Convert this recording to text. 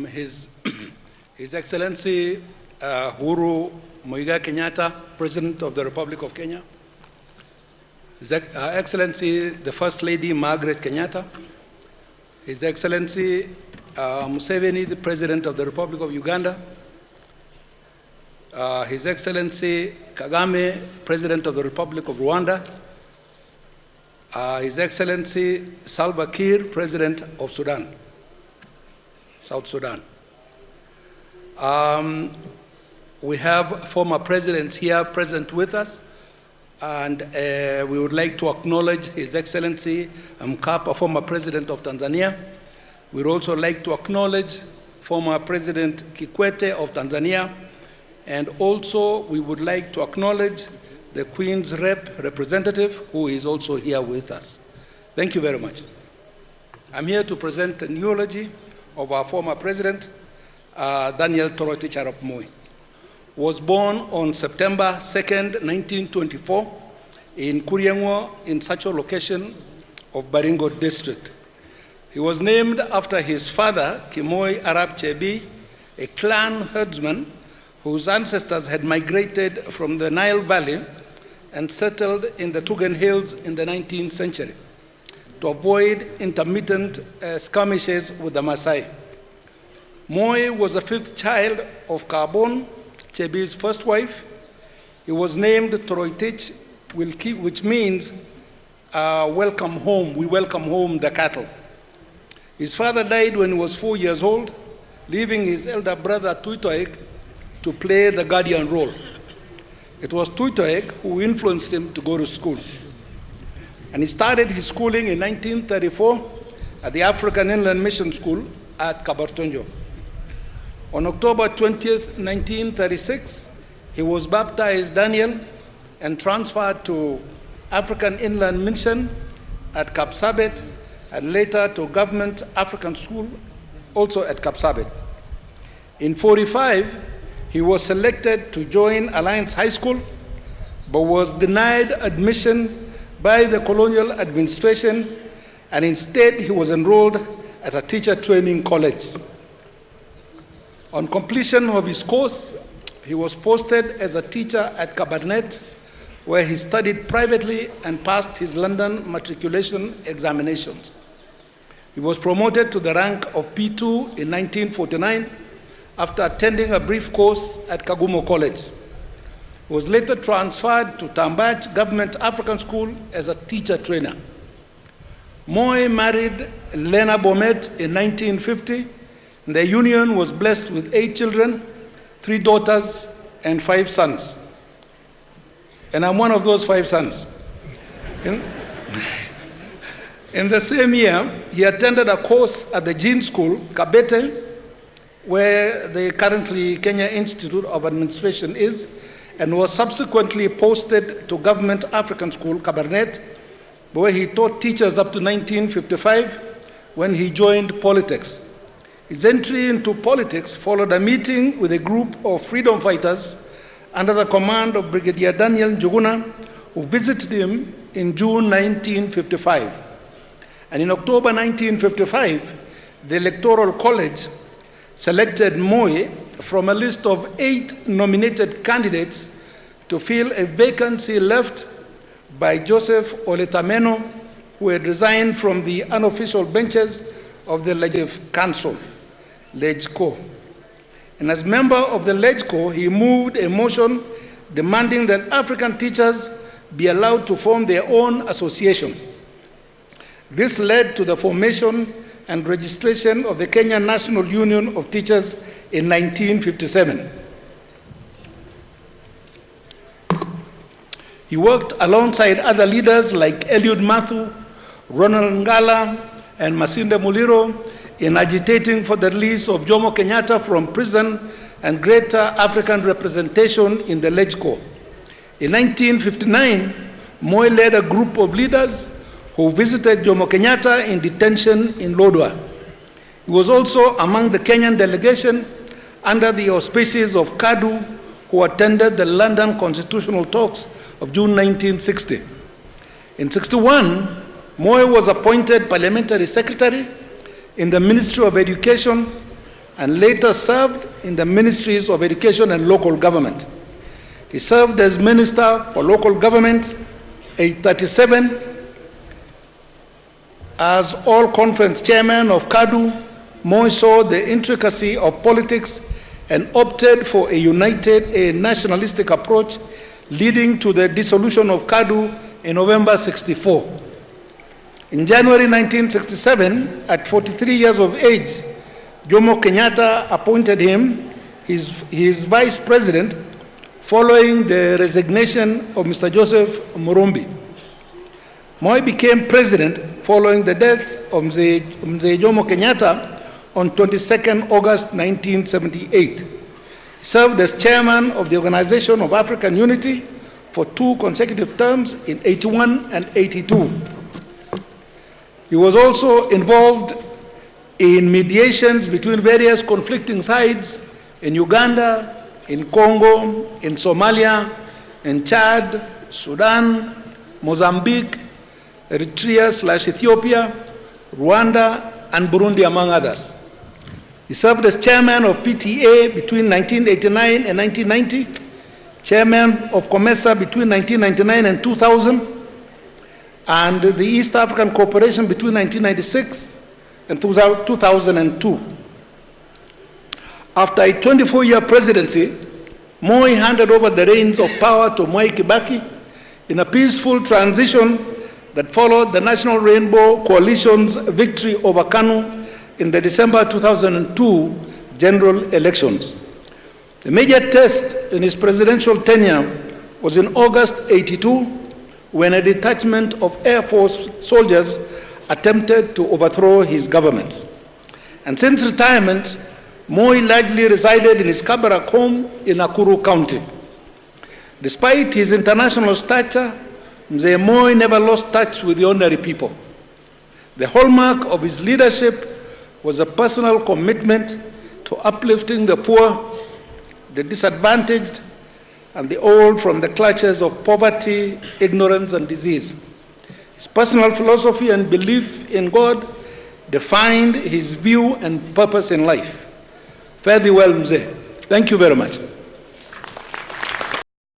His Excellency Uhuru Muigai Kenyatta, President of the Republic of Kenya, His Excellency the First Lady Margaret Kenyatta, His Excellency Museveni, the President of the Republic of Uganda, His Excellency Kagame, President of the Republic of Rwanda, His Excellency Salva Kiir, President of Sudan, South Sudan. We have former presidents here present with us, and we would like to acknowledge His Excellency Mkapa, former President of Tanzania. We'd also like to acknowledge former President Kikwete of Tanzania, and also we would like to acknowledge the Queen's representative, who is also here with us. Thank you very much. I'm here to present an eulogy of our former president, Daniel Toroitich Arap Moi. Was born on September 2nd, 1924 in Kuriangwa, in such a location of Baringo district. He was named after his father, Kimoy Arap Chebi, a clan herdsman whose ancestors had migrated from the Nile Valley and settled in the Tugen Hills in the 19th century to avoid intermittent skirmishes with the Maasai. Moi was the fifth child of Kabon, Chebi's first wife. He was named Toroitich, which means welcome home. We welcome home the cattle. His father died when he was 4 years old, leaving his elder brother Tuitoek to play the guardian role. It was Tuitoek who influenced him to go to school. And he started his schooling in 1934 at the African Inland Mission School at Kabartonjo. On October 20th, 1936, he was baptized Daniel and transferred to African Inland Mission at Kapsabet, and later to Government African School, also at Kapsabet. In 1945, he was selected to join Alliance High School, but was denied admission by the colonial administration, and instead he was enrolled at a teacher training college. On completion of his course, he was posted as a teacher at Cabernet, where he studied privately and passed his London matriculation examinations. He was promoted to the rank of P2 in 1949 after attending a brief course at Kagumo College. He was later transferred to Tambach Government African School as a teacher trainer. Moi married Lena Bomet in 1950. The union was blessed with 8 children, 3 daughters, and 5 sons. And I'm one of those 5 sons. In the same year, he attended a course at the Jean School, Kabete, where the currently Kenya Institute of Administration is, and was subsequently posted to Government African School, Cabernet, where he taught teachers up to 1955 when he joined politics. His entry into politics followed a meeting with a group of freedom fighters under the command of Brigadier Daniel Njuguna, who visited him in June 1955. And in October 1955, the Electoral College selected Moi from a list of 8 nominated candidates to fill a vacancy left by Joseph Oletameno, who had resigned from the unofficial benches of the Legislative Council, LegCo. And as member of the LegCo, he moved a motion demanding that African teachers be allowed to form their own association. This led to the formation and registration of the Kenya National Union of Teachers in 1957. He worked alongside other leaders like Eliud Mathu, Ronald Ngala, and Masinde Muliro in agitating for the release of Jomo Kenyatta from prison and greater African representation in the LegCo. In 1959, Moi led a group of leaders who visited Jomo Kenyatta in detention in Lodwar. He was also among the Kenyan delegation under the auspices of KADU, who attended the London Constitutional Talks of June 1960. In 1961, Moi was appointed parliamentary secretary, in the Ministry of Education and later served in the Ministries of Education and Local Government. He served as Minister for Local Government, age 37, as All-Conference Chairman of KADU. Moi saw the intricacy of politics and opted for a united, nationalistic approach, leading to the dissolution of KADU in November '64. In January 1967, at 43 years of age, Jomo Kenyatta appointed him his vice president following the resignation of Mr. Joseph Murumbi. Moi became president following the death of Mzee Jomo Kenyatta on 22nd August 1978. He served as chairman of the Organization of African Unity for 2 consecutive terms in '81 and '82. He was also involved in mediations between various conflicting sides in Uganda, in Congo, in Somalia, in Chad, Sudan, Mozambique, Eritrea/Ethiopia, Rwanda, and Burundi, among others. He served as chairman of PTA between 1989 and 1990, chairman of COMESA between 1999 and 2000, and the East African Cooperation between 1996 and 2002. After a 24-year presidency, Moi handed over the reins of power to Mwai Kibaki in a peaceful transition that followed the National Rainbow Coalition's victory over KANU in the December 2002 general elections. The major test in his presidential tenure was in August '82, when a detachment of Air Force soldiers attempted to overthrow his government. And since retirement, Moi largely resided in his Kabarak home in Nakuru County. Despite his international stature, Mzee Moi never lost touch with the ordinary people. The hallmark of his leadership was a personal commitment to uplifting the poor, the disadvantaged, and the old from the clutches of poverty, ignorance, and disease. His personal philosophy and belief in God defined his view and purpose in life. Fare thee well, Mzee. Thank you very much.